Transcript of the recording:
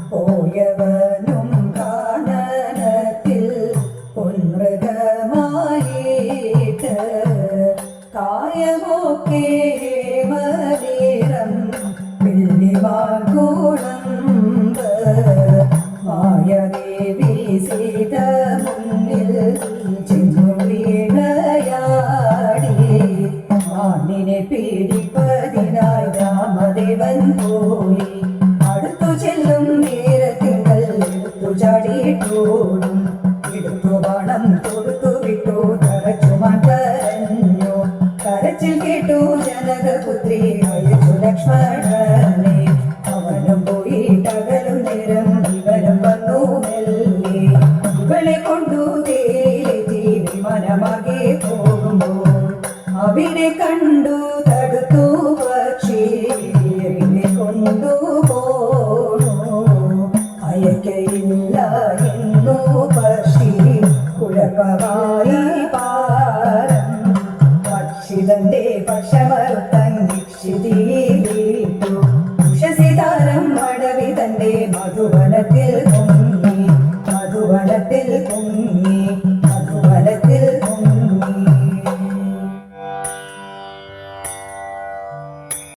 പോയവനും കാനനത്തിൽ പൊൻമൃഗമായിട്ട് കായമൊക്കെ മലീരം വെള്ളിവാർകൂടമ്പ് മായദേവി സീത മുന്നിൽ ചെന്നു വീണയാടി മാനിനെ പീഡിപ്പതിനായി രാമദേവൻ പോയി അടുത്തു ചെല്ലും നേരത്തിങ്കൾ എടുത്തു ചാടിയിട്ടോടും എടുത്തു പണം കൊടുത്തു വിട്ടു തറച്ചുമാൻ കരഞ്ഞു കരച്ചിൽ കേട്ടു ജനകപുത്രി അയച്ചു ലക്ഷ്മണനെ അവനും പോയി തകലും നേരം ഇവനും വന്നു മെല്ലെ ഇവളെ കൊണ്ടു തേറ്റി വിമാനമാകെ പോകുമ്പോൾ അവിടെ കണ്ടു തടുത്തു പക്ഷി കൊണ്ടുപോണു അയക്കയില്ല എന്നു പക്ഷി കുഴപ്പമായി പാരം പക്ഷിതന്റെ പക്ഷമറുത്തങ്ങിക്ഷിതീട്ടു ഉഷസിതാരം അടവി തന്റെ മധുവനത്തിൽ പൊങ്ങി മധുവനത്തിൽ